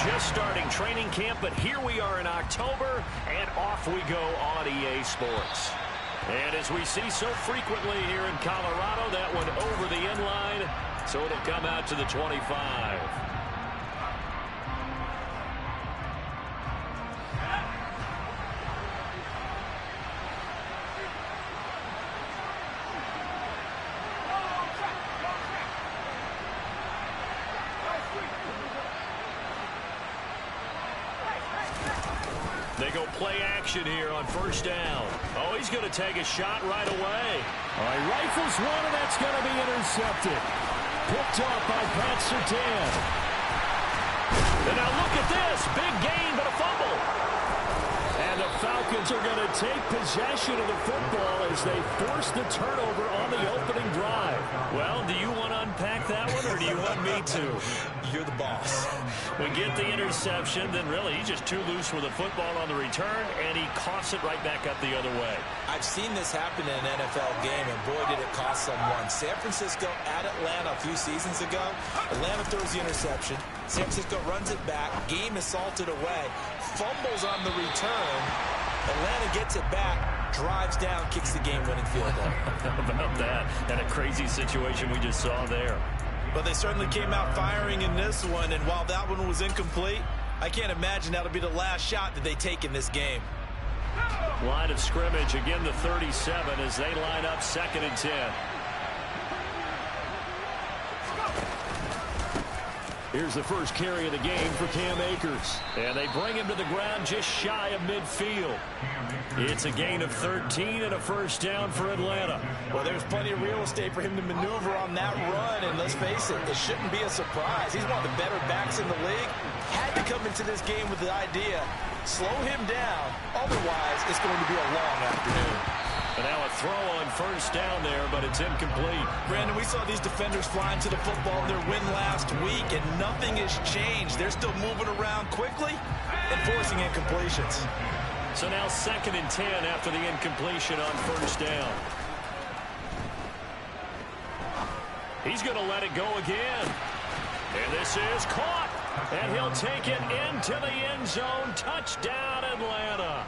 just starting training camp, but here we are in October, and off we go on EA Sports. And as we see so frequently here in Colorado, that one over the end line, so it'll come out to the 25. They go play action here on first down. Oh, he's going to take a shot right away. All right, rifles one, and that's going to be intercepted. Picked off by Pat Surtain. And now look at this. Big gain, but a fumble. And the Falcons are going to take possession of the football as they force the turnover on the opening drive. Well, do you want to unpack that one, or do you want me to? You're the boss. We get the interception, then really he's just too loose with the football on the return, and he coughs it right back up the other way. I've seen this happen in an NFL game, and boy, did it cost someone. San Francisco at Atlanta a few seasons ago. Atlanta throws the interception. San Francisco runs it back. Game is salted away. Fumbles on the return. Atlanta gets it back, drives down, kicks the game-winning field goal. How about that? And a crazy situation we just saw there. But they certainly came out firing in this one, and while that one was incomplete, I can't imagine that'll be the last shot that they take in this game. Line of scrimmage, again the 37 as they line up 2nd and 10. Here's the first carry of the game for Cam Akers. And they bring him to the ground just shy of midfield. It's a gain of 13 and a first down for Atlanta. Well, there's plenty of real estate for him to maneuver on that run, and let's face it, it shouldn't be a surprise. He's one of the better backs in the league. Had to come into this game with the idea, slow him down, otherwise it's going to be a long afternoon. And now a throw on first down there, but it's incomplete. Brandon, we saw these defenders flying to the football in their win last week, and nothing has changed. They're still moving around quickly and forcing incompletions. So now 2nd and 10 after the incompletion on first down. He's going to let it go again. And this is caught. And he'll take it into the end zone. Touchdown, Atlanta.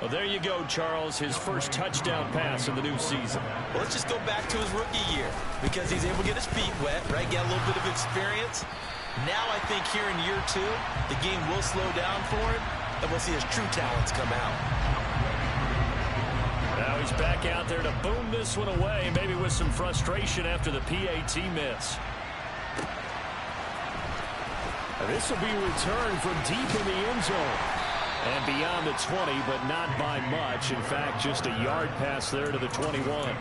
Well, there you go, Charles. His first touchdown pass of the new season. Well, let's just go back to his rookie year because he's able to get his feet wet, right? Get a little bit of experience. Now I think here in year 2, the game will slow down for him, and we'll see his true talents come out. Now he's back out there to boom this one away, maybe with some frustration after the PAT miss. This will be returned from deep in the end zone. And beyond the 20, but not by much. In fact, just a yard pass there to the 21.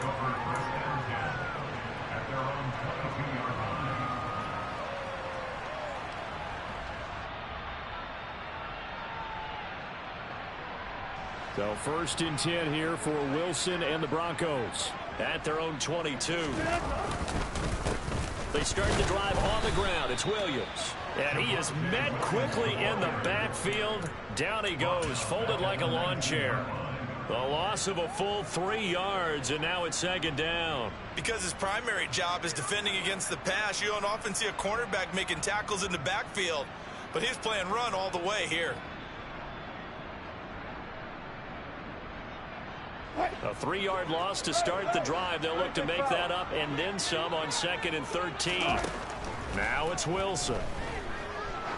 So 1st and 10 here for Wilson and the Broncos. At their own 22. They start the drive on the ground. It's Williams. And he is met quickly in the backfield. Down he goes, folded like a lawn chair. The loss of a full 3 yards, and now it's 2nd down. Because his primary job is defending against the pass, you don't often see a cornerback making tackles in the backfield. But he's playing run all the way here. A 3-yard loss to start the drive. They'll look to make that up and then some on 2nd and 13. Now it's Wilson.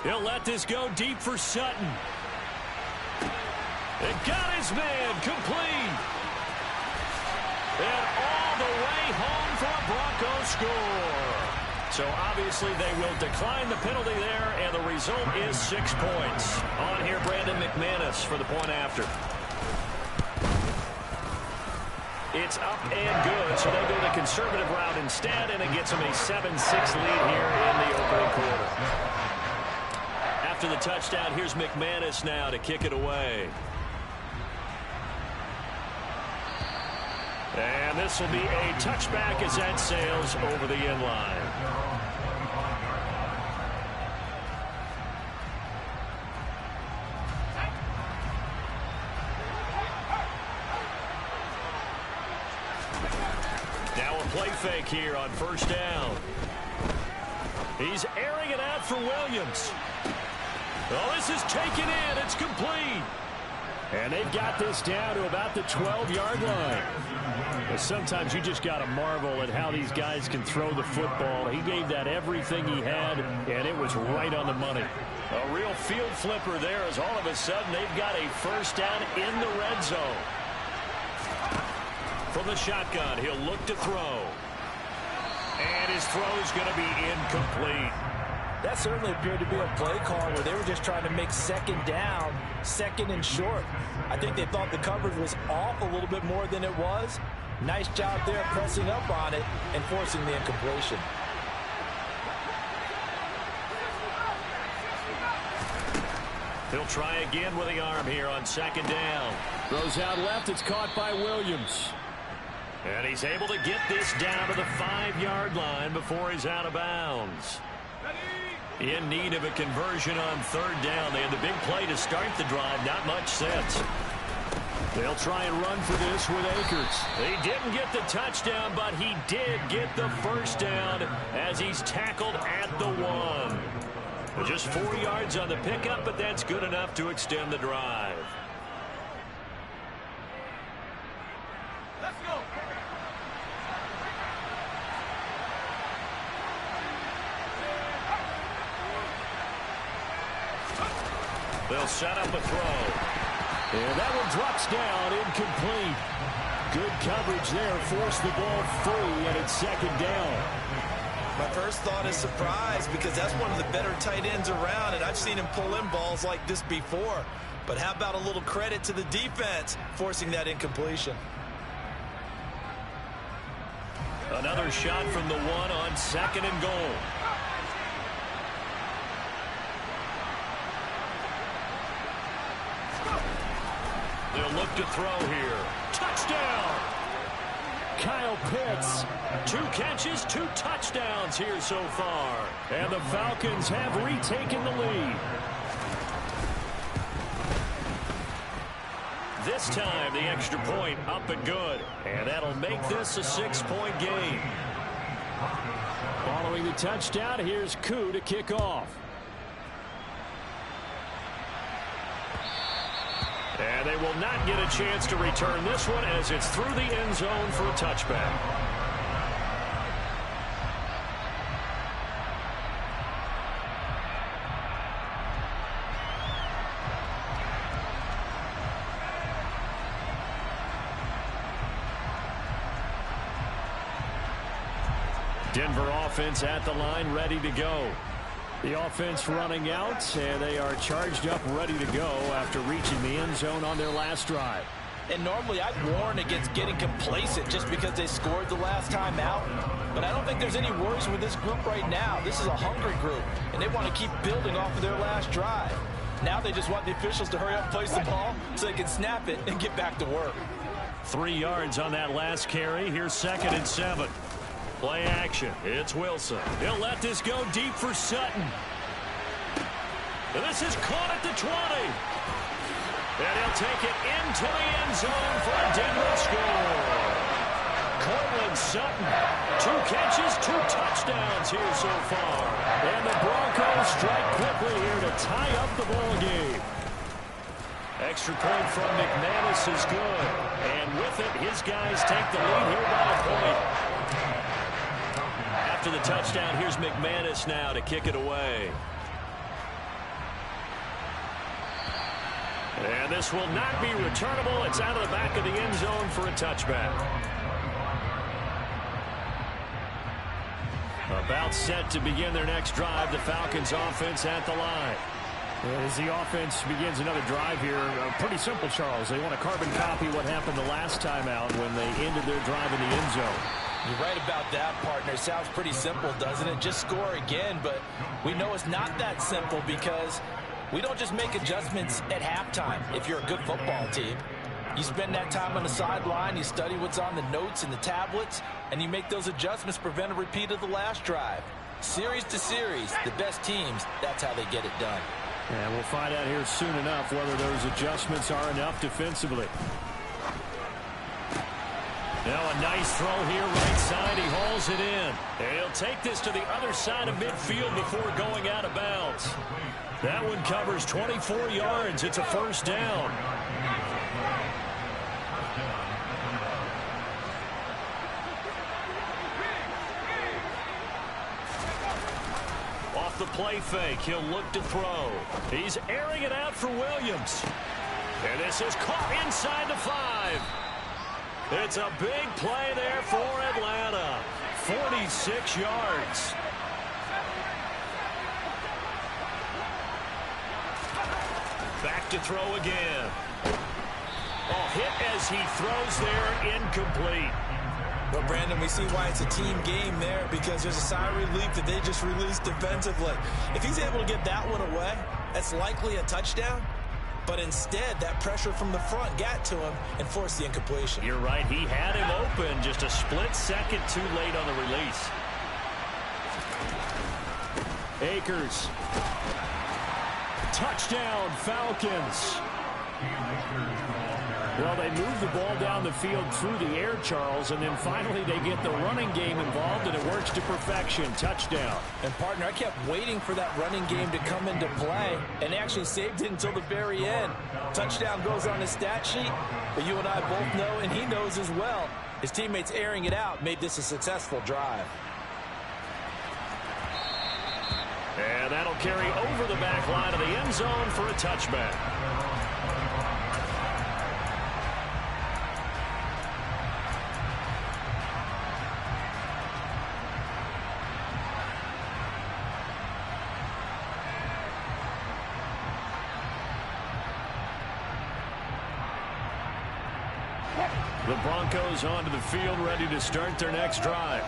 He'll let this go deep for Sutton. It got his man complete. And all the way home for a Broncos score. So obviously they will decline the penalty there, and the result is 6 points. On here, Brandon McManus for the point after. It's up and good, so they go the conservative route instead, and it gets them a 7-6 lead here in the opening quarter. After the touchdown, here's McManus now to kick it away. And this will be a touchback as that sails over the end line. Now a play fake here on first down. He's airing it out for Williams. Oh, this is taken in. It's complete. And they've got this down to about the 12-yard line. But sometimes you just got to marvel at how these guys can throw the football. He gave that everything he had, and it was right on the money. A real field flipper there as all of a sudden they've got a first down in the red zone. From the shotgun, he'll look to throw. And his throw is going to be incomplete. That certainly appeared to be a play call where they were just trying to make second down, second and short. I think they thought the coverage was off a little bit more than it was. Nice job there pressing up on it and forcing the incompletion. He'll try again with the arm here on second down. Throws out left. It's caught by Williams. And he's able to get this down to the 5-yard line before he's out of bounds. In need of a conversion on third down. They had the big play to start the drive. Not much sense. They'll try and run for this with Akers. He didn't get the touchdown, but he did get the first down as he's tackled at the 1. Just 4 yards on the pickup, but that's good enough to extend the drive. Let's go. They'll set up a throw. And that one drops down, incomplete. Good coverage there, forced the ball free, and it's second down. My first thought is surprise because that's one of the better tight ends around, and I've seen him pull in balls like this before. But how about a little credit to the defense forcing that incompletion? Another shot from the 1 on second and goal. They'll look to throw here. Touchdown! Kyle Pitts. 2 catches, 2 touchdowns here so far. And the Falcons have retaken the lead. This time, the extra point up and good. And that'll make this a 6-point game. Following the touchdown, here's Koo to kick off. And they will not get a chance to return this one as it's through the end zone for a touchback. Denver offense at the line, ready to go. The offense running out, and they are charged up, ready to go after reaching the end zone on their last drive. And normally I'd warn against getting complacent just because they scored the last time out. But I don't think there's any worries with this group right now. This is a hungry group, and they want to keep building off of their last drive. Now they just want the officials to hurry up and place the ball so they can snap it and get back to work. 3 yards on that last carry. Here's second and 7. Play action. It's Wilson. He'll let this go deep for Sutton. This is caught at the 20. And he'll take it into the end zone for a Denver score. Courtland Sutton. 2 catches, 2 touchdowns here so far. And the Broncos strike quickly here to tie up the ball game. Extra point from McManus is good. And with it, his guys take the lead here by a point. After the touchdown, here's McManus now to kick it away. And this will not be returnable. It's out of the back of the end zone for a touchback. About set to begin their next drive. The Falcons offense at the line. As the offense begins another drive here, pretty simple, Charles. They want to carbon copy what happened the last time out when they ended their drive in the end zone. You're right about that, partner. Sounds pretty simple, doesn't it? Just score again, but we know it's not that simple because we don't just make adjustments at halftime if you're a good football team. You spend that time on the sideline, you study what's on the notes and the tablets, and you make those adjustments to prevent a repeat of the last drive. Series to series, the best teams, that's how they get it done. And we'll find out here soon enough whether those adjustments are enough defensively. Now a nice throw here right side. He hauls it in. And he'll take this to the other side of midfield before going out of bounds. That one covers 24 yards. It's a first down. Off the play fake, he'll look to throw. He's airing it out for Williams. And this is caught inside the 5. It's a big play there for Atlanta. 46 yards. Back to throw again. Oh, hit as he throws there, incomplete. Well, Brandon, we see why it's a team game there, because there's a sigh of relief that they just released defensively. If he's able to get that one away, that's likely a touchdown. But instead, that pressure from the front got to him and forced the incompletion. You're right. He had him open, just a split second too late on the release. Akers. Touchdown, Falcons. Well, they move the ball down the field through the air, Charles, and then finally they get the running game involved, and it works to perfection. Touchdown. And, partner, I kept waiting for that running game to come into play, and they actually saved it until the very end. Touchdown goes on the stat sheet, but you and I both know, and he knows as well, his teammates airing it out made this a successful drive. And that'll carry over the back line of the end zone for a touchback. The Broncos onto the field, ready to start their next drive.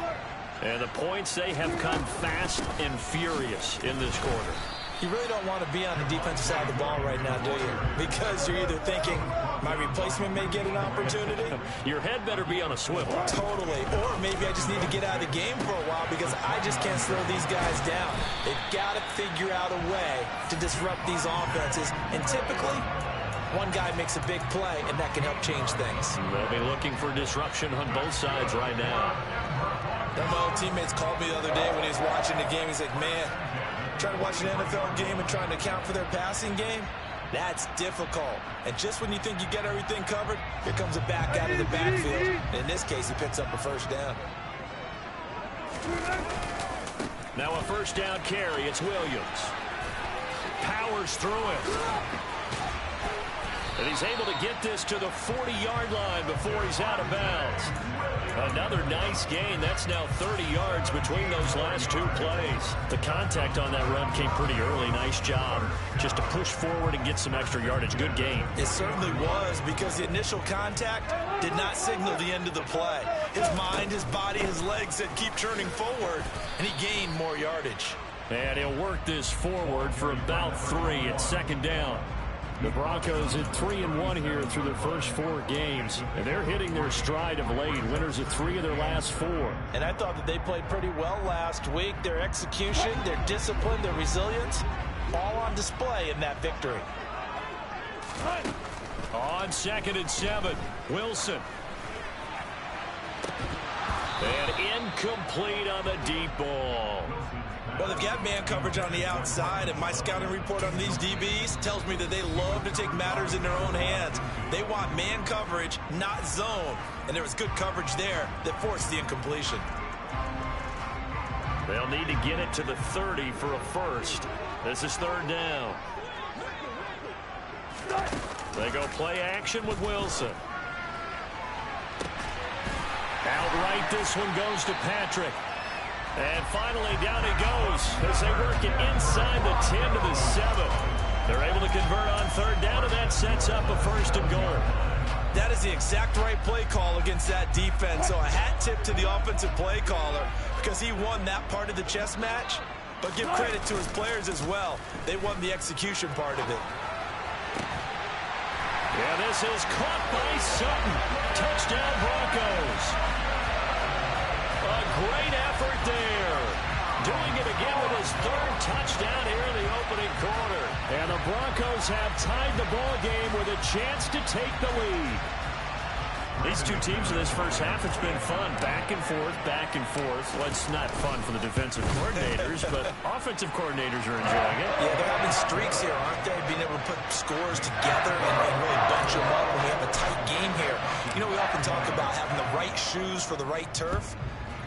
And the points, they have come fast and furious in this quarter. You really don't want to be on the defensive side of the ball right now, do you? Because you're either thinking, my replacement may get an opportunity. Your head better be on a swivel. Totally. Or maybe I just need to get out of the game for a while because I just can't slow these guys down. They've got to figure out a way to disrupt these offenses. And typically, one guy makes a big play, and that can help change things. They'll be looking for disruption on both sides right now. My old teammates called me the other day when he was watching the game. He's like, man, trying to watch an NFL game and trying to account for their passing game, that's difficult. And just when you think you get everything covered, here comes a back out of the backfield. And in this case, he picks up a first down. Now a first down carry. It's Williams. Powers through it. And he's able to get this to the 40-yard line before he's out of bounds. Another nice gain. That's now 30 yards between those last two plays. The contact on that run came pretty early. Nice job just to push forward and get some extra yardage. Good game. It certainly was, because the initial contact did not signal the end of the play. His mind, his body, his legs said keep churning forward, and he gained more yardage. And he'll work this forward for about 3. It's second down. The Broncos at 3-1 here through their first 4 games. And they're hitting their stride of late. Winners of 3 of their last 4. And I thought that they played pretty well last week. Their execution, their discipline, their resilience, all on display in that victory. On 2nd and 7, Wilson. And incomplete on the deep ball. Well, they've got man coverage on the outside, and my scouting report on these DBs tells me that they love to take matters in their own hands. They want man coverage, not zone. And there was good coverage there that forced the incompletion. They'll need to get it to the 30 for a first. This is third down. They go play action with Wilson. Outright, this one goes to Patrick. And finally, down he goes as they work it inside the 10 to the 7. They're able to convert on third down, and that sets up a first and goal. That is the exact right play call against that defense. So a hat tip to the offensive play caller, because he won that part of the chess match. But give credit to his players as well. They won the execution part of it. Yeah, this is caught by Sutton. Touchdown, Broncos. A great effort there. Doing it again with his 3rd touchdown here in the opening quarter. And the Broncos have tied the ball game with a chance to take the lead. These two teams in this first half, it's been fun. Back and forth, back and forth. Well, it's not fun for the defensive coordinators, but offensive coordinators are enjoying it. Yeah, they're having streaks here, aren't they? Being able to put scores together and really bunch them up when we have a tight game here. You know, we often talk about having the right shoes for the right turf.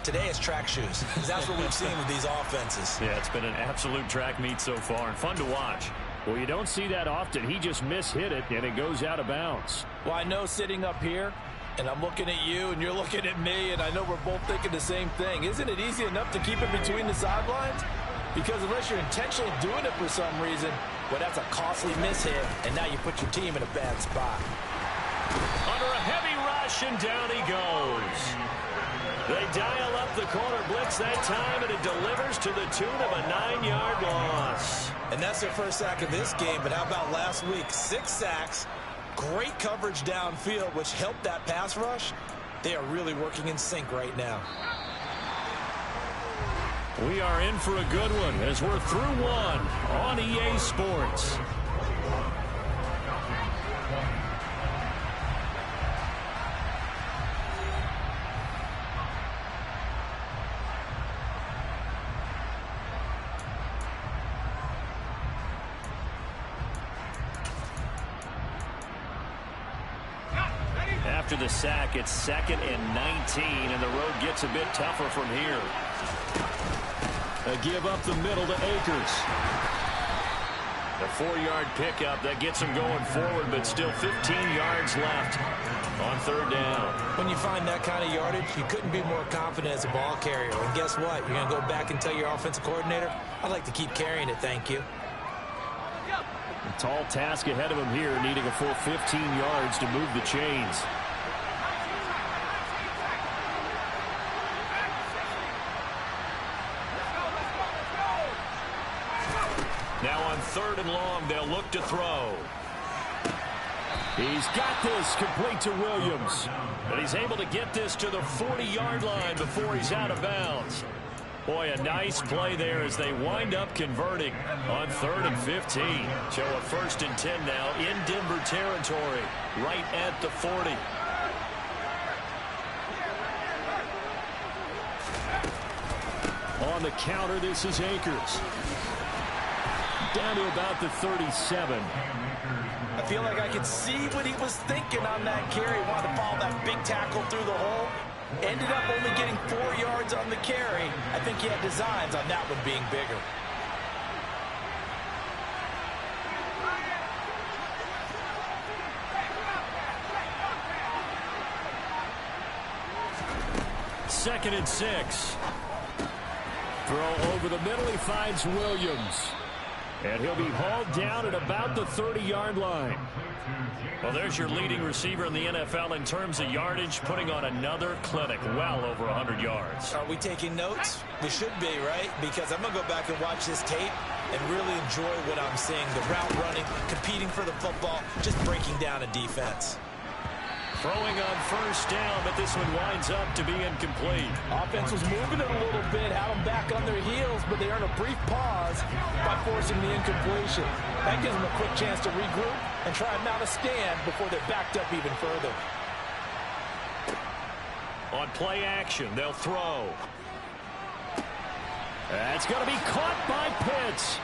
Today it's track shoes. That's what we've seen with these offenses. Yeah, it's been an absolute track meet so far and fun to watch. Well, you don't see that often. He just mishit it, and it goes out of bounds. Well, I know sitting up here, and I'm looking at you, and you're looking at me, and I know we're both thinking the same thing. Isn't it easy enough to keep it between the sidelines? Because unless you're intentionally doing it for some reason, well, that's a costly mishit, and now you put your team in a bad spot. Under a heavy rush, and down he goes. They dial up the corner blitz that time, and it delivers to the tune of a 9-yard loss. And that's their first sack of this game, but how about last week? 6 sacks, great coverage downfield, which helped that pass rush. They are really working in sync right now. We are in for a good one as we're through one on EA Sports. After the sack, it's 2nd and 19, and the road gets a bit tougher from here. A give up the middle to Akers. The 4-yard pickup that gets him going forward, but still 15 yards left on 3rd down. When you find that kind of yardage, you couldn't be more confident as a ball carrier. And guess what? You're going to go back and tell your offensive coordinator, I'd like to keep carrying it, thank you. A tall task ahead of him here, needing a full 15 yards to move the chains. Now on 3rd and long, they'll look to throw. He's got this complete to Williams. And he's able to get this to the 40-yard line before he's out of bounds. Boy, a nice play there as they wind up converting on 3rd and 15. So a 1st and 10 now in Denver territory, right at the 40. On the counter, this is Akers. Down to about the 37. I feel like I could see what he was thinking on that carry. Wanted to follow that big tackle through the hole. Ended up only getting 4 yards on the carry. I think he had designs on that one being bigger. Second and 6. Throw over the middle. He finds Williams. And he'll be hauled down at about the 30-yard line. Well, there's your leading receiver in the NFL in terms of yardage, putting on another clinic, well over 100 yards. Are we taking notes? We should be, right? Because I'm going to go back and watch this tape and really enjoy what I'm seeing. The route running, competing for the football, just breaking down a defense. Throwing on 1st down, but this one winds up to be incomplete. Offense was moving it a little bit, had them back on their heels, but they earned a brief pause by forcing the incompletion. That gives them a quick chance to regroup and try and mount a stand before they're backed up even further. On play action, they'll throw. That's going to be caught by Pitts.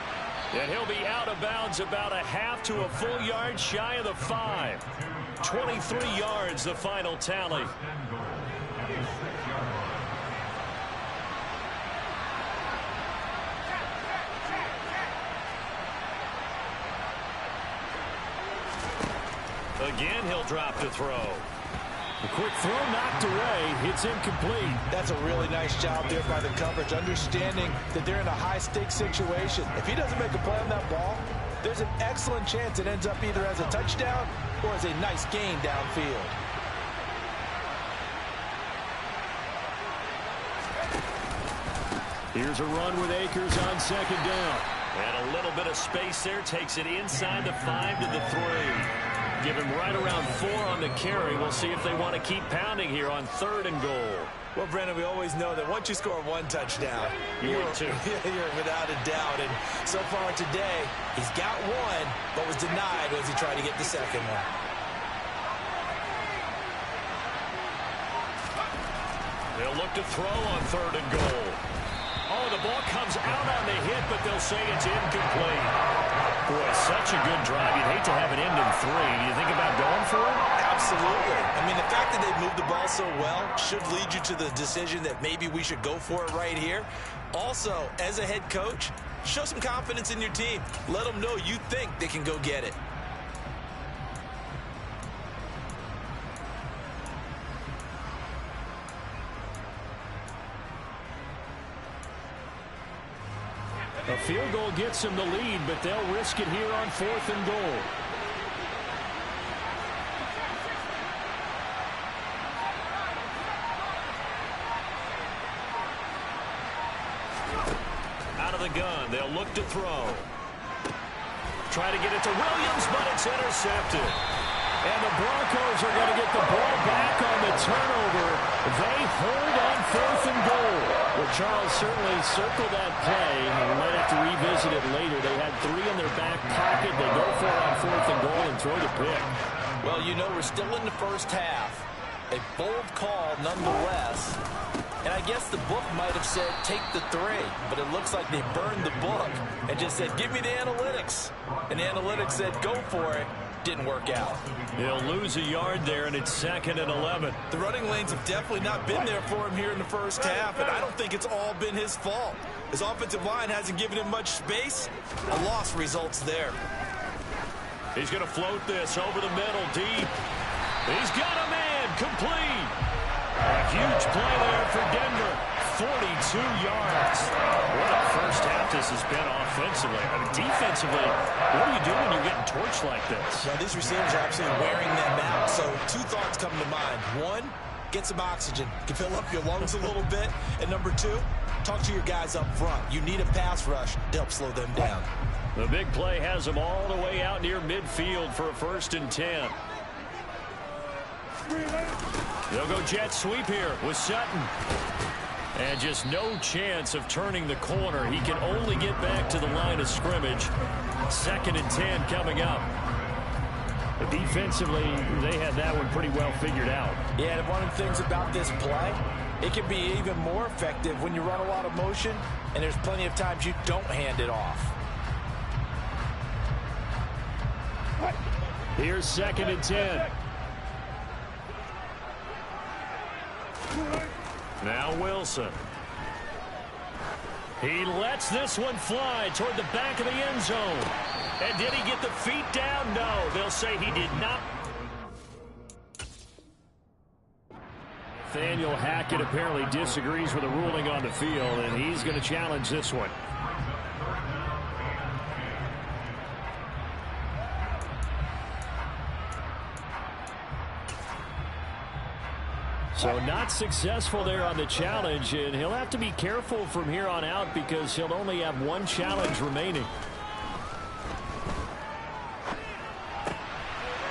And he'll be out of bounds about a half to a full yard shy of the 5. 23 yards, the final tally. Again, he'll drop to throw. A quick throw knocked away. It's incomplete. That's a really nice job there by the coverage, understanding that they're in a high-stakes situation. If he doesn't make a play on that ball, there's an excellent chance it ends up either as a touchdown or as a nice gain downfield. Here's a run with Akers on 2nd down. And a little bit of space there takes it inside the 5 to the 3. Give him right around 4 on the carry. We'll see if they want to keep pounding here on 3rd and goal. Well, Brandon, we always know that once you score 1 touchdown, you're without a doubt. And so far today, he's got 1, but was denied as he tried to get the 2nd one. They'll look to throw on 3rd and goal. Oh, the ball comes out on the hit, but they'll say it's incomplete. Boy, such a good drive. You'd hate to have it end in 3. Do you think about going for it? Absolutely. I mean, the fact that they moved the ball so well should lead you to the decision that maybe we should go for it right here. Also, as a head coach, show some confidence in your team. Let them know you think they can go get it. A field goal gets them the lead, but they'll risk it here on 4th and goal. Out of the gun, they'll look to throw. Try to get it to Williams, but it's intercepted. And the Broncos are going to get the ball back on the turnover. They hold on 4th and goal. Well, Charles certainly circled that play. We might have to revisit it later. They had 3 in their back pocket. They go for it on 4th and goal and throw the pick. Well, you know, we're still in the first half. A bold call nonetheless. And I guess the book might have said take the 3, but it looks like they burned the book and just said give me the analytics. And the analytics said go for it. Didn't work out. They'll lose a yard there, and it's 2nd and 11. The running lanes have definitely not been there for him here in the first half, and I don't think it's all been his fault. His offensive line hasn't given him much space. A loss results there. He's going to float this over the middle, deep. He's got a man, complete. A huge play there for Denver. 42 yards. What a first half this has been offensively. I mean, defensively, what do you do when you're getting torched like this? Well, these receivers are absolutely wearing them out. So 2 thoughts come to mind. 1, get some oxygen. You can fill up your lungs a little bit. And number 2, talk to your guys up front. You need a pass rush to help slow them down. The big play has them all the way out near midfield for a 1st and 10. They'll go jet sweep here with Sutton. And just no chance of turning the corner. He can only get back to the line of scrimmage. 2nd and 10 coming up. But defensively, they had that one pretty well figured out. Yeah, and one of the things about this play, it can be even more effective when you run a lot of motion, and there's plenty of times you don't hand it off. Here's 2nd and 10. Now Wilson. He lets this one fly toward the back of the end zone. And did he get the feet down? No, they'll say he did not. Nathaniel Hackett apparently disagrees with the ruling on the field, and he's going to challenge this one. So not successful there on the challenge, and he'll have to be careful from here on out because he'll only have 1 challenge remaining.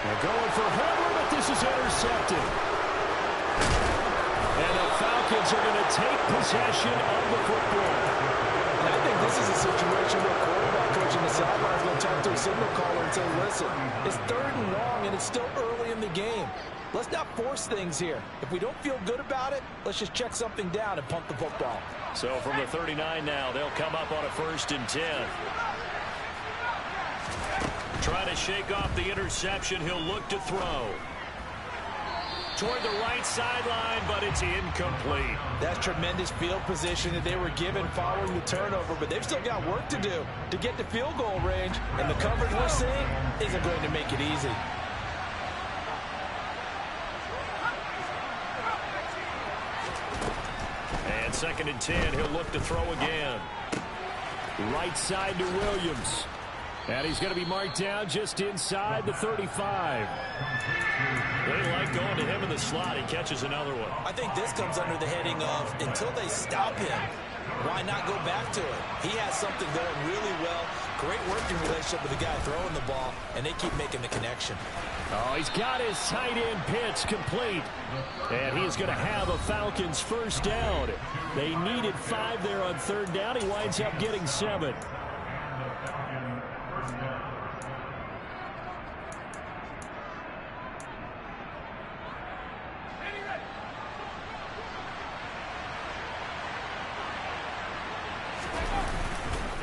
They're going for Homer, but this is intercepted. And the Falcons are going to take possession of the football. And I think this is a situation where quarterback coach in the sideline is going to talk to a signal caller and say, listen, it's 3rd and long, and it's still early in the game. Let's not force things here. If we don't feel good about it, let's just check something down and punt the football. So from the 39 now, they'll come up on a 1st and 10. Trying to shake off the interception. He'll look to throw. Toward the right sideline, but it's incomplete. That's tremendous field position that they were given following the turnover, but they've still got work to do to get to field goal range, and the coverage we're seeing isn't going to make it easy. And 2nd and 10, he'll look to throw again. Right side to Williams. And he's going to be marked down just inside the 35. They like going to him in the slot. He catches another one. I think this comes under the heading of until they stop him, why not go back to it? He has something going really well. Great working relationship with the guy throwing the ball, and they keep making the connection. Oh, he's got his tight end pitch complete. And he's going to have a Falcons 1st down. They needed 5 there on 3rd down. He winds up getting 7.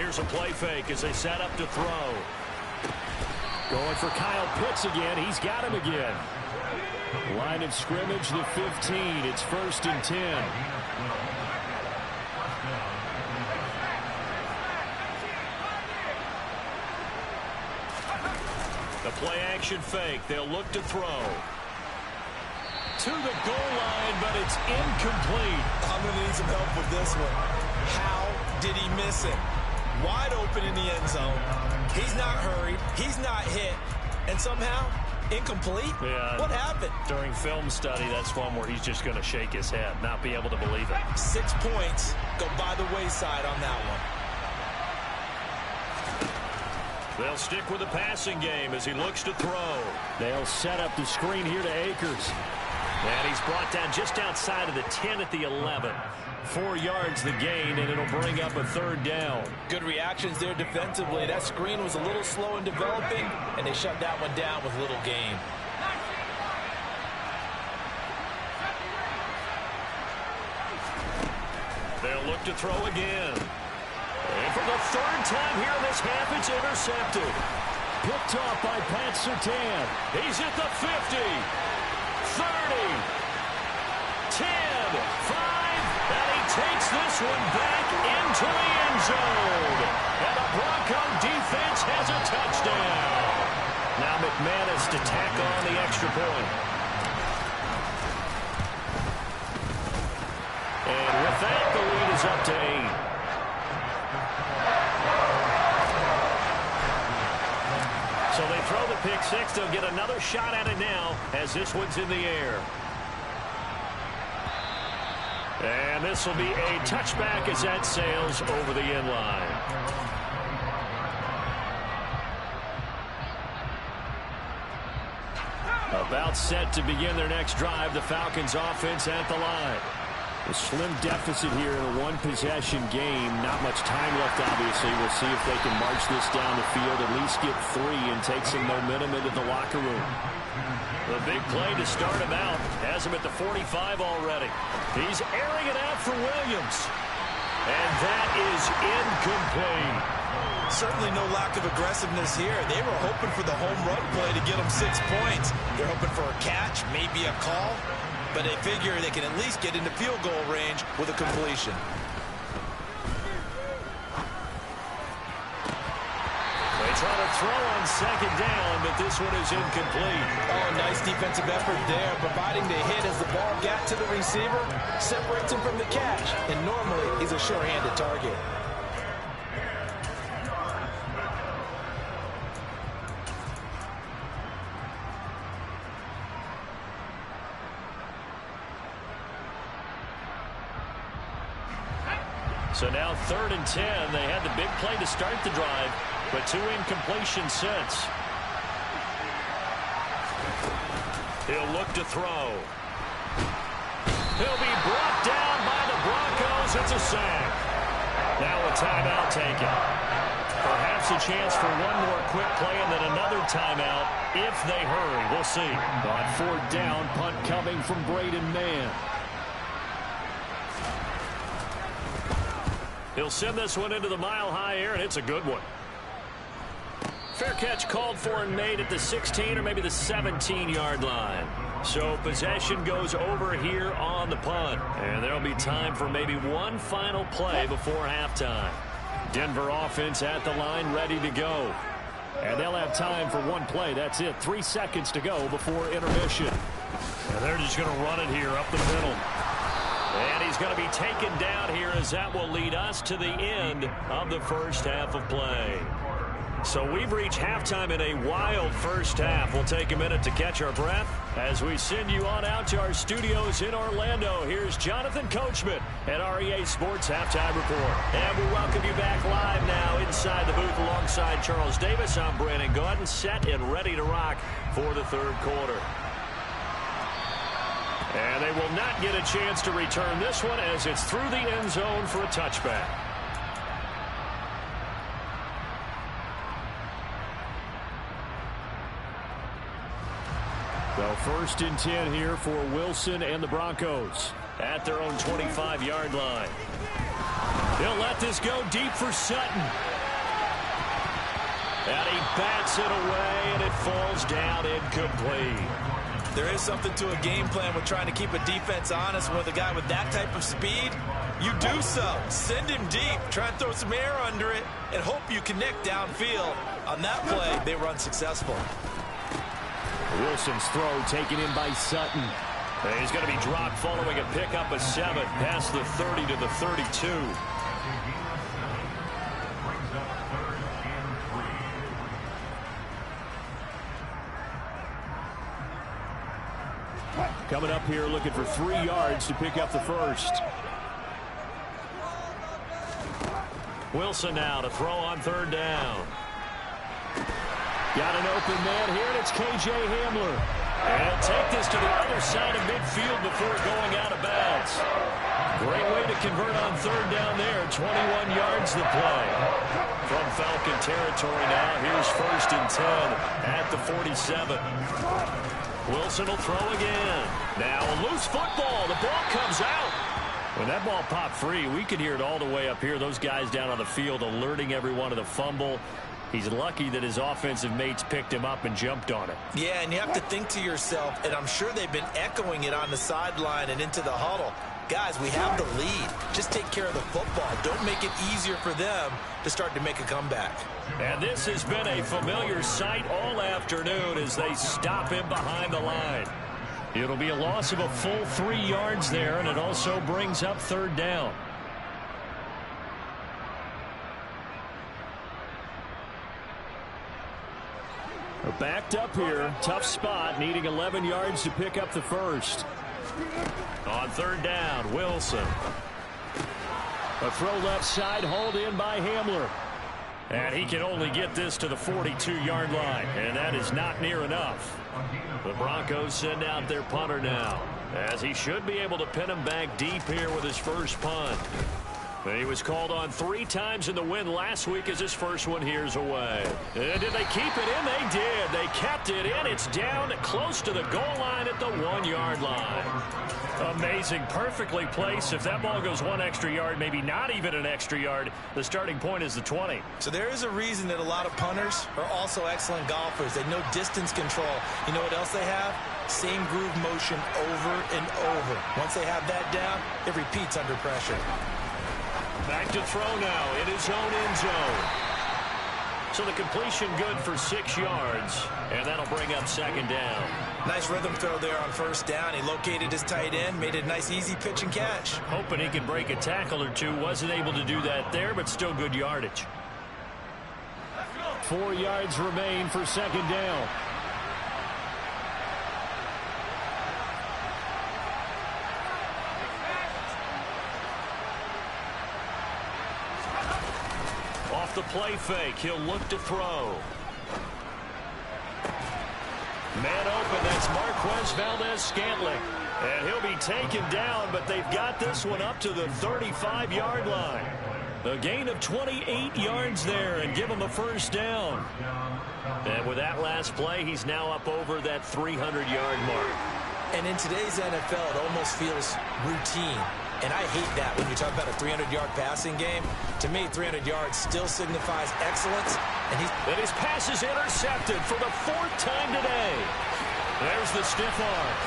Here's a play fake as they set up to throw. Going for Kyle Pitts again. He's got him again. Line of scrimmage, the 15. It's 1st and 10. The play action fake. They'll look to throw. To the goal line, but it's incomplete. I'm going to need some help with this one. How did he miss it? Wide open in the end zone. He's not hurried. He's not hit. And somehow, incomplete? Yeah. What happened? During film study, that's one where he's just going to shake his head, not be able to believe it. 6 points go by the wayside on that one. They'll stick with the passing game as he looks to throw. They'll set up the screen here to Akers. And he's brought down just outside of the 10 at the 11. 4 yards the gain, and it'll bring up a 3rd down. Good reactions there defensively. That screen was a little slow in developing, and they shut that one down with little gain. They'll look to throw again. And for the 3rd time here in this half, it's intercepted. Picked off by Pat Surtain. He's at the 50, 30, 10, 5, and he takes this one back into the end zone. And the Bronco defense has a touchdown. Now McManus to tack on the extra point. And with that, the lead is up to 8. So they throw the pick six. They'll get another shot at it now as this one's in the air. And this will be a touchback as that sails over the end line. About set to begin their next drive. The Falcons offense at the line. A slim deficit here in a one-possession game. Not much time left, obviously. We'll see if they can march this down the field, at least get 3, and take some momentum into the locker room. The big play to start him out. Has him at the 45 already. He's airing it out for Williams. And that is incomplete. Certainly no lack of aggressiveness here. They were hoping for the home run play to get them 6 points. They're hoping for a catch, maybe a call. But they figure they can at least get into field goal range with a completion. They try to throw on 2nd down, but this one is incomplete. Oh, nice defensive effort there, providing the hit as the ball got to the receiver, separates him from the catch, and normally he's a sure-handed target. So now 3rd and 10. They had the big play to start the drive, but 2 incompletions since. He'll look to throw. He'll be brought down by the Broncos. It's a sack. Now a timeout taken. Perhaps a chance for one more quick play and then another timeout if they hurry. We'll see. On 4th down, punt coming from Braden Mann. He'll send this one into the mile-high air, and it's a good one. Fair catch called for and made at the 16 or maybe the 17-yard line. So possession goes over here on the punt. And there'll be time for maybe one final play before halftime. Denver offense at the line, ready to go. And they'll have time for one play. That's it. 3 seconds to go before intermission. And they're just going to run it here up the middle. And he's going to be taken down here as that will lead us to the end of the first half of play. So we've reached halftime in a wild first half. We'll take a minute to catch our breath as we send you on out to our studios in Orlando. Here's Jonathan Coachman at REA Sports Halftime Report. And we welcome you back live now inside the booth alongside Charles Davis. I'm Brandon Gaudin, set and ready to rock for the third quarter. And they will not get a chance to return this one as it's through the end zone for a touchback. So 1st and 10 here for Wilson and the Broncos. At their own 25-yard line. He'll let this go deep for Sutton. And he bats it away, and it falls down incomplete. There is something to a game plan with trying to keep a defense honest with a guy with that type of speed. You do so. Send him deep. Try and throw some air under it and hope you connect downfield. On that play, they were unsuccessful. Wilson's throw taken in by Sutton. And he's going to be dropped following a pickup of 7 past the 30 to the 32. Coming up here looking for 3 yards to pick up the first. Wilson now to throw on 3rd down. Got an open man here, and it's K.J. Hamler. And he'll take this to the other side of midfield before going out of bounds. Great way to convert on 3rd down there. 21 yards the play. From Falcon territory now, here's 1st and 10 at the 47. Wilson will throw again. Now a loose football. The ball comes out. When that ball popped free, we could hear it all the way up here. Those guys down on the field alerting everyone of the fumble. He's lucky that his offensive mates picked him up and jumped on it. Yeah, and you have to think to yourself, and I'm sure they've been echoing it on the sideline and into the huddle. Guys, we have the lead. Just take care of the football. Don't make it easier for them to start to make a comeback. And this has been a familiar sight all afternoon as they stop him behind the line. It'll be a loss of a full 3 yards there, and it also brings up 3rd down. We're backed up here. Tough spot, needing 11 yards to pick up the first. On 3rd down, Wilson. A throw left side, hauled in by Hamler. And he can only get this to the 42-yard line, and that is not near enough. The Broncos send out their punter now, as he should be able to pin him back deep here with his first punt. He was called on 3 times in the win last week as his first one here's away. And did they keep it in? They did. They kept it in. It's down close to the goal line at the 1-yard line. Amazing. Perfectly placed. If that ball goes 1 extra yard, maybe not even an extra yard, the starting point is the 20. So there is a reason that a lot of punters are also excellent golfers. They know distance control. You know what else they have? Same groove motion over and over. Once they have that down, it repeats under pressure. Back to throw now in his own end zone. So the completion good for 6 yards, and that'll bring up 2nd down. Nice rhythm throw there on 1st down. He located his tight end, made it a nice easy pitch and catch. Hoping he could break a tackle or 2. Wasn't able to do that there, but still good yardage. 4 yards remain for 2nd down. Off the play fake, he'll look to throw. Man open, that's Marquez Valdez-Scantling. And he'll be taken down, but they've got this one up to the 35-yard line. A gain of 28 yards there and give him a 1st down. And with that last play, he's now up over that 300-yard mark. And in today's NFL, it almost feels routine. And I hate that when you talk about a 300-yard passing game. To me, 300 yards still signifies excellence. And his pass is intercepted for the 4th time today. There's the stiff arm.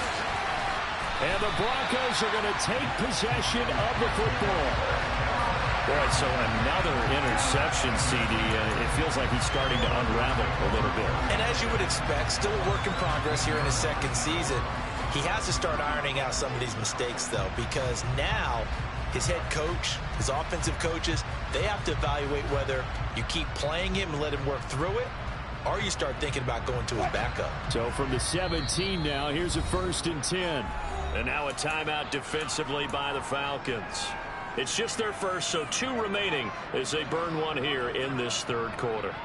And the Broncos are going to take possession of the football. Boy, so another interception, CD, and it feels like he's starting to unravel a little bit. And as you would expect, still a work in progress here in his 2nd season. He has to start ironing out some of these mistakes, though, because now his head coach, his offensive coaches, they have to evaluate whether you keep playing him and let him work through it, or you start thinking about going to his backup. So from the 17 now, here's a 1st and 10. And now a timeout defensively by the Falcons. It's just their first, so 2 remaining as they burn 1 here in this 3rd quarter.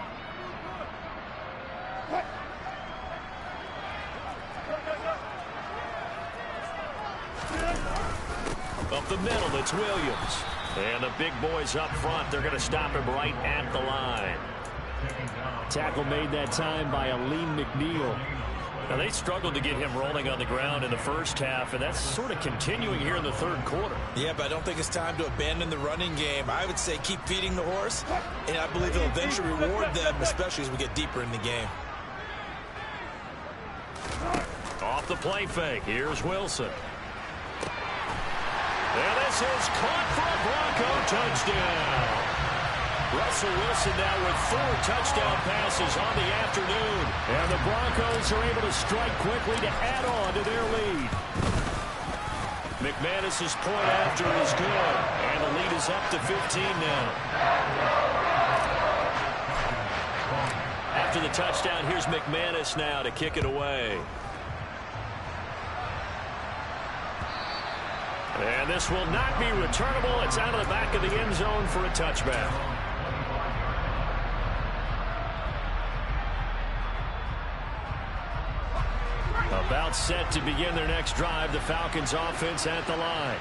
Up the middle, it's Williams. And the big boys up front, they're going to stop him right at the line. Tackle made that time by Aleem McNeil. Now, they struggled to get him rolling on the ground in the first half, and that's sort of continuing here in the third quarter. Yeah, but I don't think it's time to abandon the running game. I would say keep feeding the horse, and I believe he'll eventually reward them, especially as we get deeper in the game. Off the play fake, here's Wilson. And this is caught for a Bronco touchdown. Russell Wilson now with 4 touchdown passes on the afternoon. And the Broncos are able to strike quickly to add on to their lead. McManus's point after is good. And the lead is up to 15 now. After the touchdown, here's McManus now to kick it away. And this will not be returnable. It's out of the back of the end zone for a touchback. About set to begin their next drive. The Falcons offense at the line.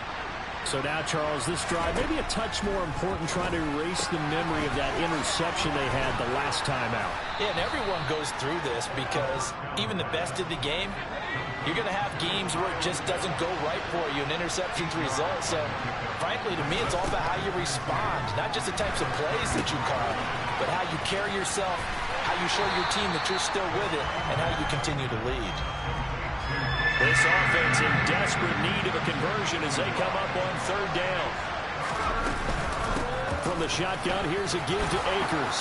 So now, Charles, this drive maybe a touch more important, trying to erase the memory of that interception they had the last time out. Yeah, and everyone goes through this because even the best in the game, you're going to have games where it just doesn't go right for you, and interceptions result. So, frankly, to me, it's all about how you respond, not just the types of plays that you call, but how you carry yourself, how you show your team that you're still with it, and how you continue to lead. This offense in desperate need of a conversion as they come up on third down. From the shotgun, here's a give to Akers.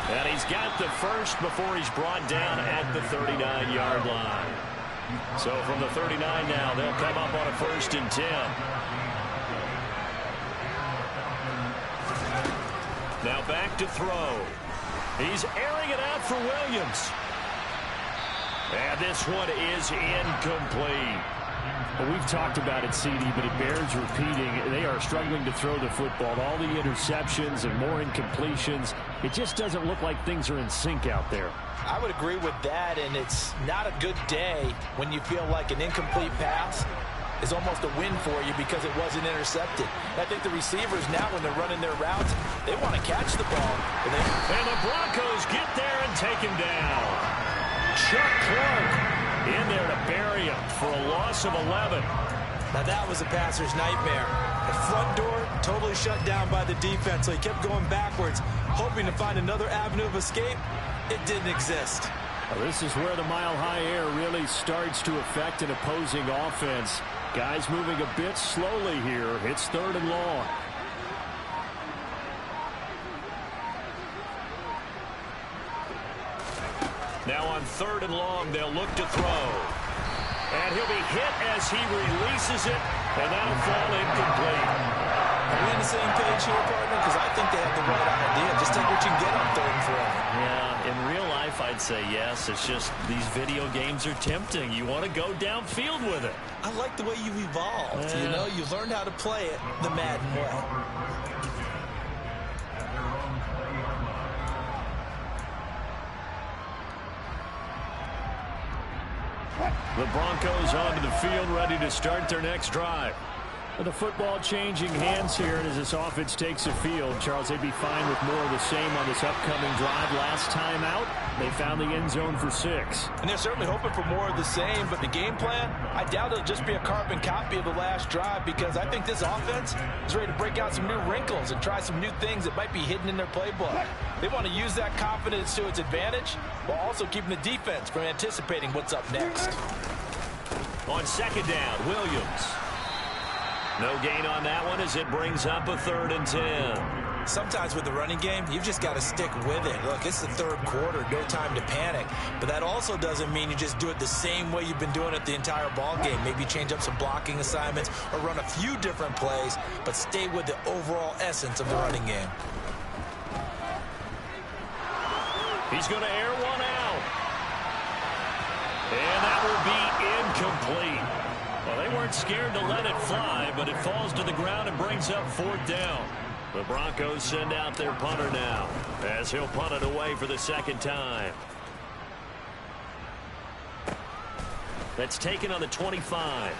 And he's got the first before he's brought down at the 39-yard line. So from the 39 now, they'll come up on a 1st and 10. Now back to throw. He's airing it out for Williams. And this one is incomplete. Well, we've talked about it, CD, but it bears repeating. They are struggling to throw the football. All the interceptions and more incompletions. It just doesn't look like things are in sync out there. I would agree with that, and it's not a good day when you feel like an incomplete pass is almost a win for you because it wasn't intercepted. I think the receivers now, when they're running their routes, they want to catch the ball. And the Broncos get there and take him down. Chuck Clark in there to bury him for a loss of 11. Now that was a passer's nightmare. The front door totally shut down by the defense, so he kept going backwards, hoping to find another avenue of escape. It didn't exist. Well, this is where the mile-high air really starts to affect an opposing offense. Guys moving a bit slowly here. It's 3rd and long. Now on 3rd and long, they'll look to throw. And he'll be hit as he releases it, and that'll fall incomplete. Are we on the same page here, partner? Because I think they have the right idea. Just take what you can get on 3rd and 4. Yeah, in real life, I'd say yes. It's just these video games are tempting. You want to go downfield with it. I like the way you've evolved. You know, you've learned how to play it the Madden way. The Broncos onto the field, ready to start their next drive. The football changing hands here, and as this offense takes the field, Charles, they'd be fine with more of the same on this upcoming drive. Last time out, they found the end zone for 6. And they're certainly hoping for more of the same, but the game plan, I doubt it'll just be a carbon copy of the last drive, because I think this offense is ready to break out some new wrinkles and try some new things that might be hidden in their playbook. They want to use that confidence to its advantage, while also keeping the defense from anticipating what's up next. On 2nd down, Williams. No gain on that one as it brings up a 3rd and 10. Sometimes with the running game, you've just got to stick with it. Look, it's the 3rd quarter, no time to panic. But that also doesn't mean you just do it the same way you've been doing it the entire ball game. Maybe change up some blocking assignments or run a few different plays, but stay with the overall essence of the running game. He's going to air one out. And that will be incomplete. Well, they weren't scared to let it fly, but it falls to the ground and brings up 4th down. The Broncos send out their punter now, as he'll punt it away for the 2nd time. That's taken on the 25.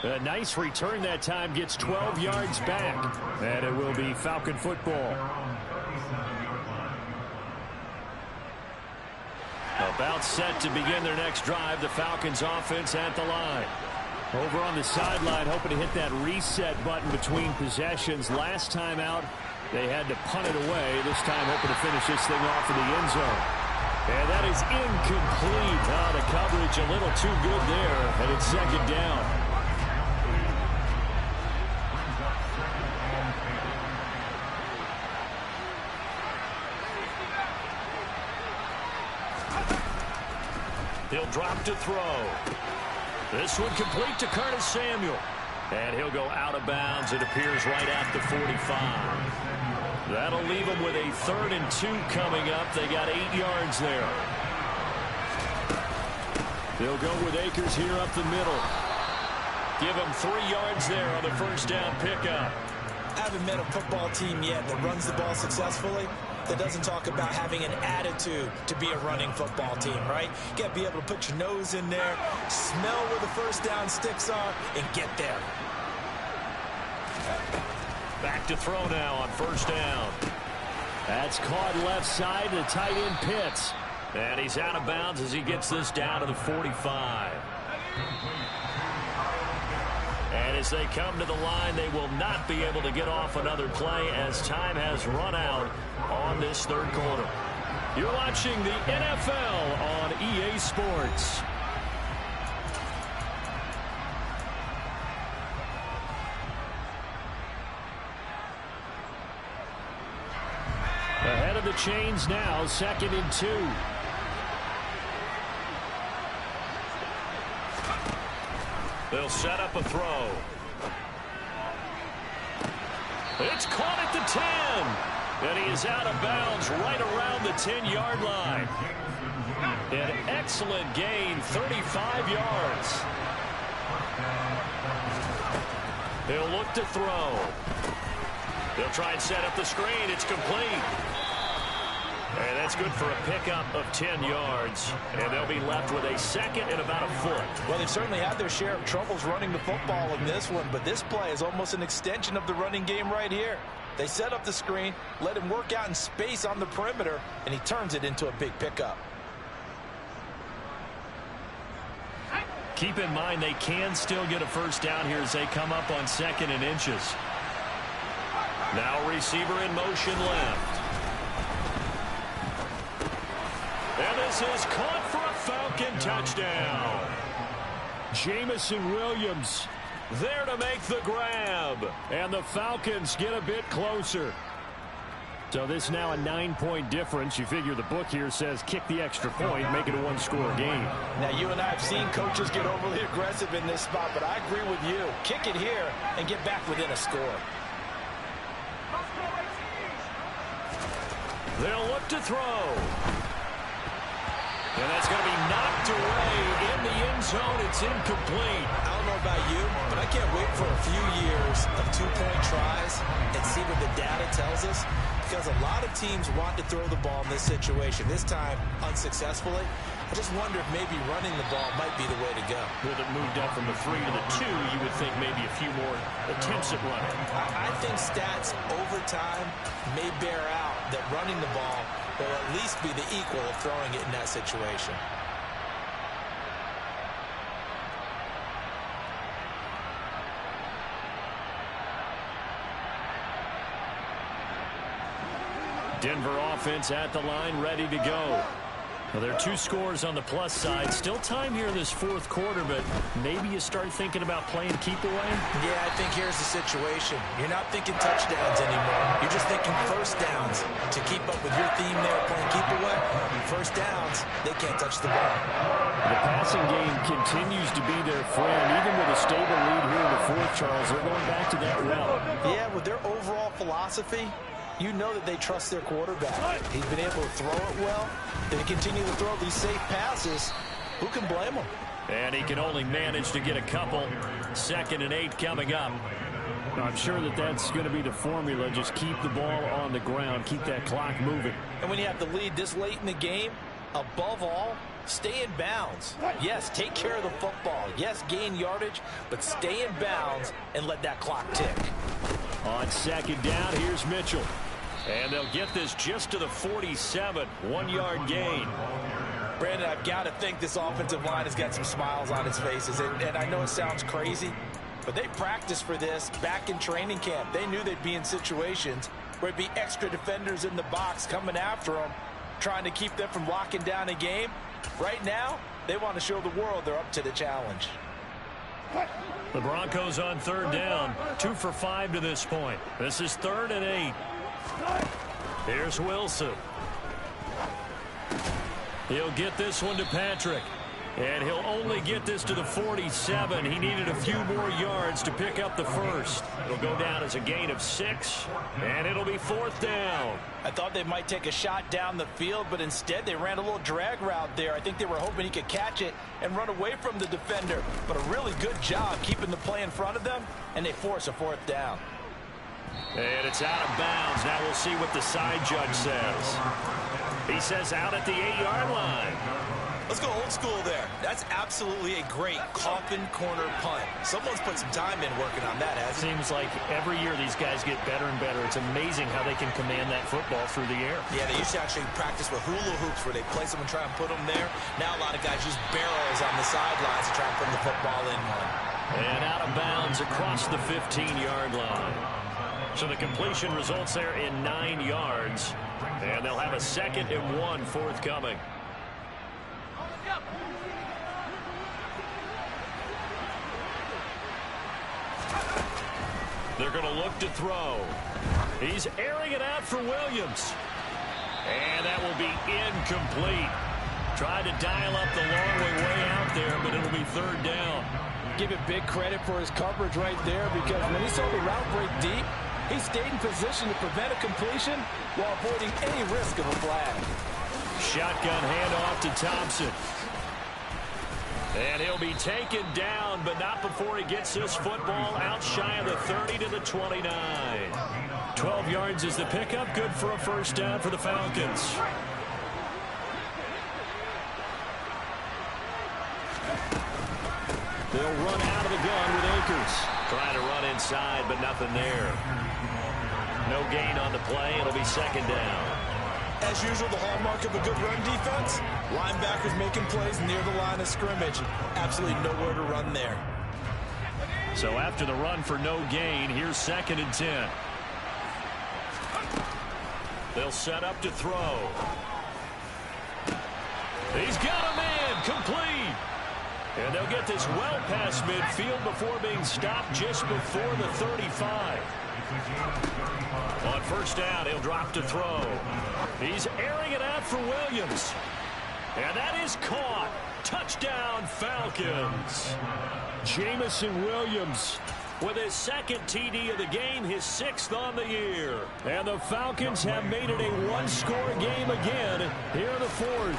A nice return that time, gets 12 yards back, and it will be Falcon football. About set to begin their next drive. The Falcons offense at the line. Over on the sideline, hoping to hit that reset button between possessions. Last time out, they had to punt it away. This time, hoping to finish this thing off in the end zone. And that is incomplete. The coverage a little too good there, and it's second down. He'll drop to throw. This one complete to Curtis Samuel. And he'll go out of bounds. It appears right at the 45. That'll leave them with a 3rd and 2 coming up. They got 8 yards there. They'll go with Akers here up the middle. Give them 3 yards there on the first down pickup. I haven't met a football team yet that runs the ball successfully that doesn't talk about having an attitude to be a running football team, right? You got to be able to put your nose in there, smell where the first down sticks are, and get there. Back to throw now on first down. That's caught left side to tight end Pitts. And he's out of bounds as he gets this down to the 45. And as they come to the line, they will not be able to get off another play as time has run out on this third quarter. You're watching the NFL on EA Sports. Ahead of the chains now, 2nd and 2. They'll set up a throw. It's caught at the 10. And he is out of bounds right around the 10-yard line. An excellent gain, 35 yards. He'll look to throw. They'll try and set up the screen. It's complete. And that's good for a pickup of 10 yards. And they'll be left with a 2nd and about a foot. Well, they've certainly had their share of troubles running the football in this one, but this play is almost an extension of the running game right here. They set up the screen, let him work out in space on the perimeter, and he turns it into a big pickup. Keep in mind they can still get a first down here as they come up on 2nd and inches. Now receiver in motion left. And this is caught for a Falcon touchdown. Jameson Williams there to make the grab. And the Falcons get a bit closer. So this now a 9-point difference. You figure the book here says kick the extra point, make it a 1-score game. Now, you and I have seen coaches get overly aggressive in this spot, but I agree with you. Kick it here and get back within a score. They'll look to throw. And that's going to be knocked away in the end zone. It's incomplete. I don't know about you, but I can't wait for a few years of 2-point tries and see what the data tells us, because a lot of teams want to throw the ball in this situation. This time, unsuccessfully. I just wonder if maybe running the ball might be the way to go. With it moved up from the 3 to the 2, you would think maybe a few more attempts at running. I think stats over time may bear out that running the ball will at least be the equal of throwing it in that situation. Denver offense at the line, ready to go. Well, there are 2 scores on the plus side. Still time here in this 4th quarter, but maybe you start thinking about playing keep away? Yeah, I think here's the situation. You're not thinking touchdowns anymore. You're just thinking first downs. To keep up with your theme there, playing keep away, first downs, they can't touch the ball. The passing game continues to be their friend. Even with a stable lead here in the 4th, Charles, they're going back to that route. Yeah, with their overall philosophy, you know that they trust their quarterback. He's been able to throw it well. They continue to throw these safe passes. Who can blame him? And he can only manage to get a couple. 2nd and 8 coming up. I'm sure that that's going to be the formula. Just keep the ball on the ground. Keep that clock moving. And when you have the lead this late in the game, above all, stay in bounds. Yes, take care of the football. Yes, gain yardage, but stay in bounds and let that clock tick. On 2nd down, here's Mitchell. And they'll get this just to the 47. 1-yard gain. Brandon, I've got to think this offensive line has got some smiles on its faces. And I know it sounds crazy, but they practiced for this back in training camp. They knew they'd be in situations where it'd be extra defenders in the box coming after them, trying to keep them from locking down a game. Right now, they want to show the world they're up to the challenge. The Broncos on third down, 2 for 5 to this point. This is 3rd and 8. Here's Wilson. He'll get this one to Patrick. And he'll only get this to the 47. He needed a few more yards to pick up the first. It'll go down as a gain of 6, and it'll be 4th down. I thought they might take a shot down the field, but instead they ran a little drag route there. I think they were hoping he could catch it and run away from the defender. But a really good job keeping the play in front of them, and they force a 4th down. And it's out of bounds. Now we'll see what the side judge says. He says out at the 8-yard line. Let's go old school there. That's absolutely a great coffin corner punt. Someone's put some time in working on that, hasn't it? Seems like every year these guys get better and better. It's amazing how they can command that football through the air. Yeah, they used to actually practice with hula hoops where they place them and try and put them there. Now a lot of guys use barrels on the sidelines to try and put the football in one. And out of bounds across the 15-yard line. So the completion results there in 9 yards. And they'll have a 2nd and 1 forthcoming. They're going to look to throw. He's airing it out for Williams. And that will be incomplete. Tried to dial up the long way out there, but it'll be 3rd down. Give it big credit for his coverage right there, because when he saw the route break deep, he stayed in position to prevent a completion while avoiding any risk of a flag. Shotgun handoff to Thompson. And he'll be taken down, but not before he gets this football out shy of the 30 to the 29. 12 yards is the pickup. Good for a 1st down for the Falcons. They'll run out of the gun with Akers. Trying to run inside, but nothing there. No gain on the play. It'll be 2nd down. As usual, the hallmark of a good run defense, linebackers making plays near the line of scrimmage. Absolutely nowhere to run there. So after the run for no gain, here's 2nd and 10. They'll set up to throw. He's got a man, complete. And they'll get this well past midfield before being stopped just before the 35. On 1st down, he'll drop to throw. He's airing it out for Williams. And that is caught. Touchdown, Falcons. Jamison Williams with his 2nd TD of the game, his 6th on the year. And the Falcons have made it a 1-score game again here in the 4th.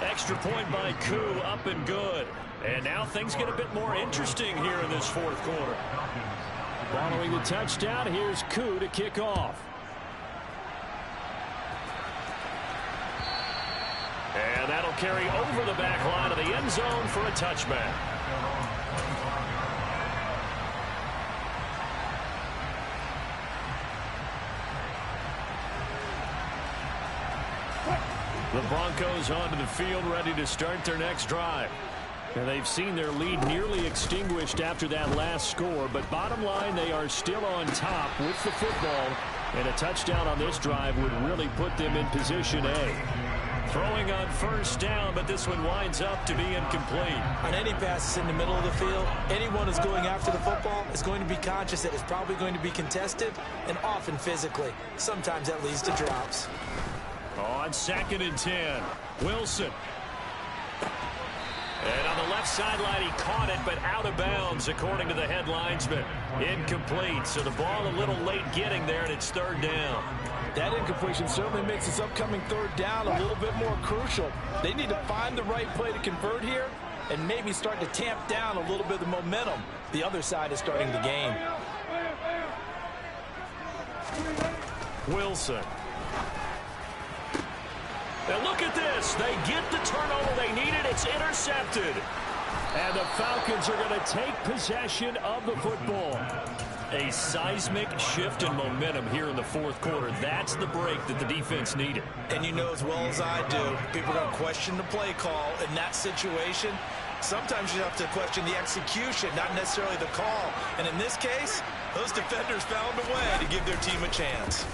Extra point by Koo, up and good. And now things get a bit more interesting here in this 4th quarter. Following the touchdown, here's Koo to kick off. And that'll carry over the back line of the end zone for a touchback. The Broncos onto the field, ready to start their next drive. And they've seen their lead nearly extinguished after that last score, but bottom line, they are still on top with the football, and a touchdown on this drive would really put them in position A. Throwing on 1st down, but this one winds up to be incomplete. On any passes in the middle of the field, anyone who's going after the football is going to be conscious that it's probably going to be contested, and often physically. Sometimes that leads to drops. On 2nd and 10, Wilson. And on the left sideline, he caught it, but out of bounds, according to the head linesman. Incomplete, so the ball a little late getting there, and it's 3rd down. That incompletion certainly makes this upcoming 3rd down a little bit more crucial. They need to find the right play to convert here and maybe start to tamp down a little bit of the momentum the other side is starting to gain. Wilson. Now look at this. They get the turnover they needed. It's intercepted. And the Falcons are going to take possession of the football. A seismic shift in momentum here in the fourth quarter. That's the break that the defense needed. And you know as well as I do, people are going to question the play call in that situation. Sometimes you have to question the execution, not necessarily the call. And in this case, those defenders found a way to give their team a chance.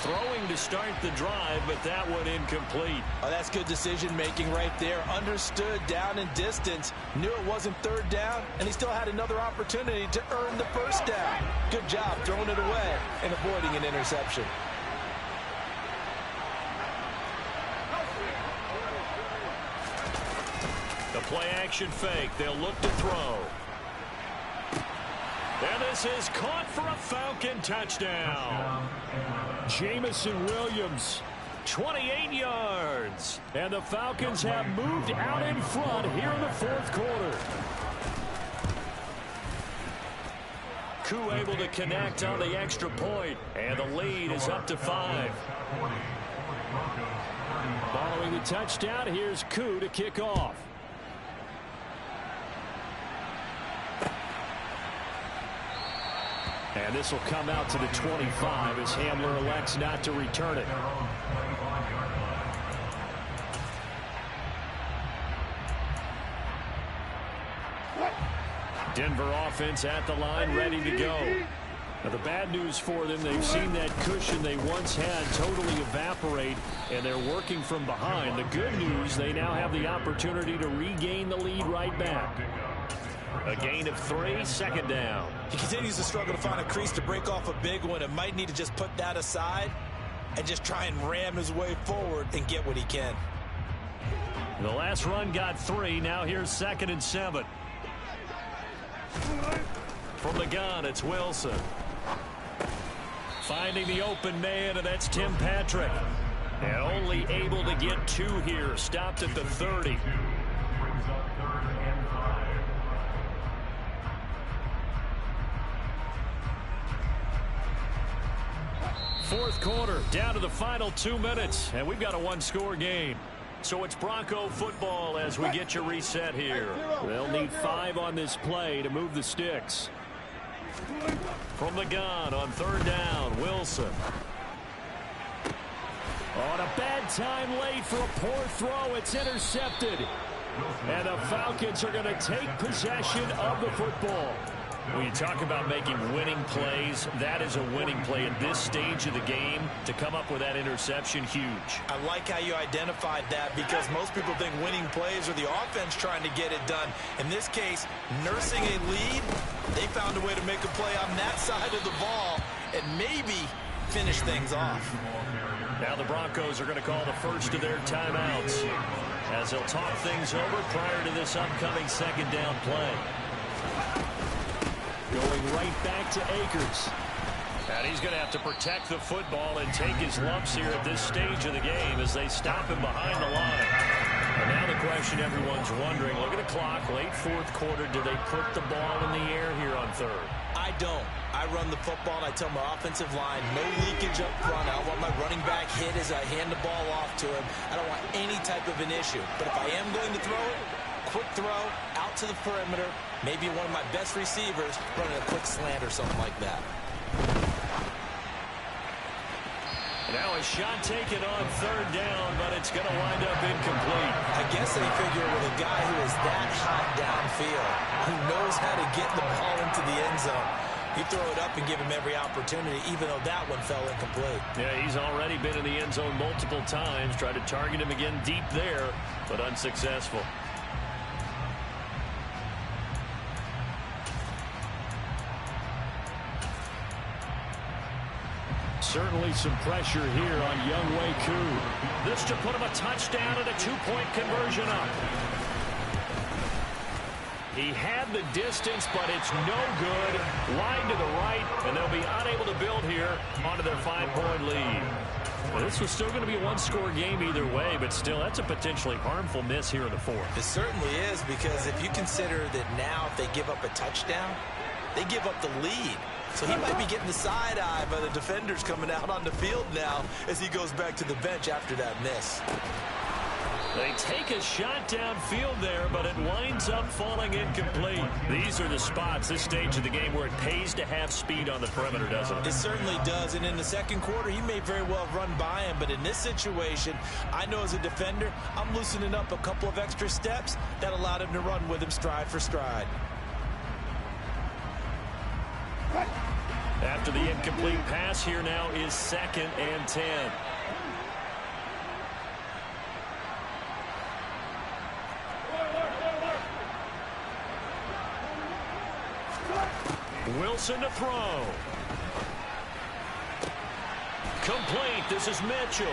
Throwing to start the drive, but that one incomplete. Oh, that's good decision-making right there. Understood down and distance. Knew it wasn't third down, and he still had another opportunity to earn the first down. Good job throwing it away and avoiding an interception. The play-action fake. They'll look to throw. And this is caught for a Falcon touchdown. Jamison Williams, 28 yards. And the Falcons have moved out in front here in the fourth quarter. Koo able to connect on the extra point, and the lead is up to 5. Following the touchdown, here's Koo to kick off. And this will come out to the 25 as Hamler elects not to return it. Denver offense at the line, ready to go. Now the bad news for them, they've seen that cushion they once had totally evaporate, and they're working from behind. The good news, they now have the opportunity to regain the lead right back. A gain of 3, second down. He continues to struggle to find a crease to break off a big one and might need to just put that aside and just try and ram his way forward and get what he can. The last run got 3. Now here's 2nd and 7. From the gun, it's Wilson. Finding the open man, and that's Tim Patrick. And only able to get 2 here. Stopped at the 30. Fourth quarter, down to the final 2 minutes, and we've got a one-score game. So it's Bronco football as we get you reset here. They'll need 5 on this play to move the sticks. From the gun on 3rd down, Wilson. On a bad time late for a poor throw, it's intercepted. And the Falcons are going to take possession of the football. When you talk about making winning plays, that is a winning play at this stage of the game. To come up with that interception, huge. I like how you identified that, because most people think winning plays are the offense trying to get it done. In this case, nursing a lead, they found a way to make a play on that side of the ball and maybe finish things off. Now the Broncos are going to call the first of their timeouts as they'll talk things over prior to this upcoming 2nd down play. Going right back to Akers. And he's going to have to protect the football and take his lumps here at this stage of the game as they stop him behind the line. And now the question everyone's wondering, look at the clock, late fourth quarter, do they put the ball in the air here on 3rd? I don't. I run the football, and I tell my offensive line, no leakage up front. I don't want my running back hit as I hand the ball off to him. I don't want any type of an issue. But if I am going to throw it, quick throw, out to the perimeter, maybe one of my best receivers running a quick slant or something like that. Now a shot taken on 3rd down, but it's going to wind up incomplete. I guess they figure with a guy who is that hot downfield, who knows how to get the ball into the end zone, you throw it up and give him every opportunity, even though that one fell incomplete. Yeah, he's already been in the end zone multiple times. Tried to target him again deep there, but unsuccessful. Certainly some pressure here on Younghoe Koo. This to put him a touchdown and a 2-point conversion up. He had the distance, but it's no good. Wide to the right, and they'll be unable to build here onto their 5-point lead. Well, this was still going to be a one-score game either way, but still, that's a potentially harmful miss here in the 4th. It certainly is, because if you consider that now if they give up a touchdown, they give up the lead. So he might be getting the side eye by the defenders coming out on the field now as he goes back to the bench after that miss. They take a shot downfield there, but it winds up falling incomplete. These are the spots, this stage of the game, where it pays to have speed on the perimeter, doesn't it? It certainly does, and in the second quarter, he may very well have run by him, but in this situation, I know as a defender, I'm loosening up a couple of extra steps that allowed him to run with him stride for stride. After the incomplete pass, here now is 2nd and 10. Wilson to throw. Complete. This is Mitchell.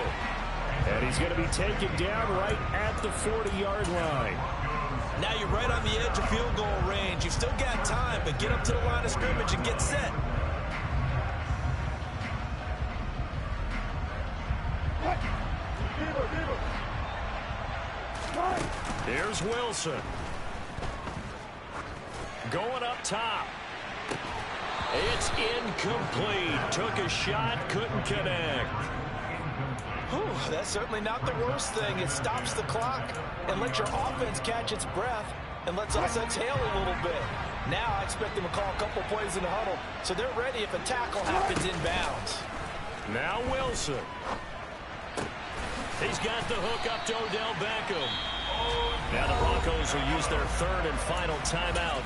And he's going to be taken down right at the 40-yard line. Now you're right on the edge of field goal range. You've still got time, but get up to the line of scrimmage and get set. Here's Wilson. Going up top. It's incomplete. Took a shot, couldn't connect. Whew, that's certainly not the worst thing. It stops the clock and lets your offense catch its breath and lets us exhale a little bit. Now I expect them to call a couple plays in the huddle, so they're ready if a tackle happens inbounds. Now Wilson. He's got the hook up to Odell Beckham. Now the Broncos will use their 3rd and final timeout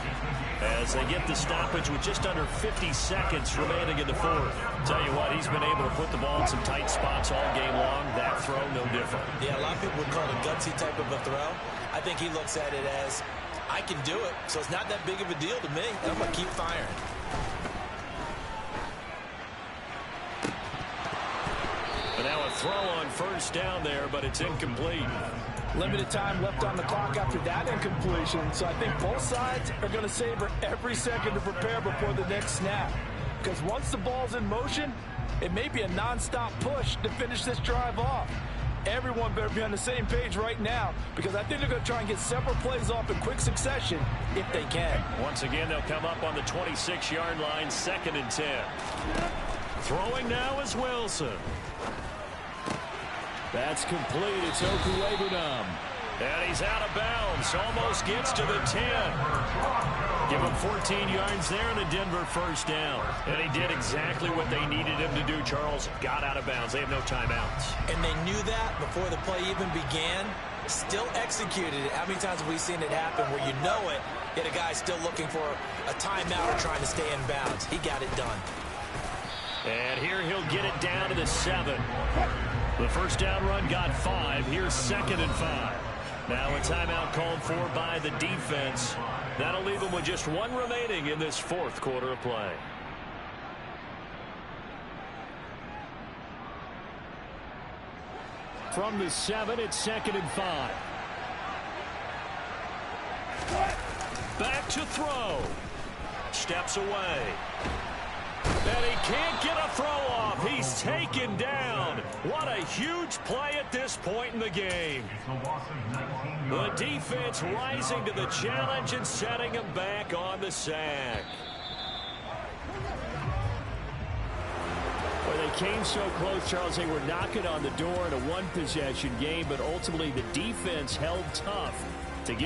as they get the stoppage with just under 50 seconds remaining in the 4th. Tell you what, he's been able to put the ball in some tight spots all game long. That throw, no different. Yeah, a lot of people would call it a gutsy type of a throw. I think he looks at it as, I can do it, so it's not that big of a deal to me, and I'm going to keep firing. And now a throw on 1st down there, but it's incomplete. Limited time left on the clock after that incompletion, so I think both sides are going to savor every second to prepare before the next snap. Because once the ball's in motion, it may be a nonstop push to finish this drive off. Everyone better be on the same page right now, because I think they're going to try and get several plays off in quick succession if they can. Once again, they'll come up on the 26-yard line, 2nd and 10. Throwing now is Wilson. That's complete. It's Okuwebunam. And he's out of bounds. Almost gets to the 10. Give him 14 yards there and a Denver 1st down. And he did exactly what they needed him to do, Charles. Got out of bounds. They have no timeouts. And they knew that before the play even began. Still executed it. How many times have we seen it happen where you know it, yet a guy's still looking for a timeout or trying to stay in bounds? He got it done. And here he'll get it down to the 7. The 1st down run got 5. Here's 2nd and 5. Now a timeout called for by the defense. That'll leave them with just 1 remaining in this 4th quarter of play. From the 7, it's 2nd and 5. Back to throw. Steps away. And he can't get a throw off. He's taken down. What a huge play at this point in the game. The defense rising to the challenge and setting him back on the sack. Well, they came so close, Charles. They were knocking on the door in a 1-possession game, but ultimately the defense held tough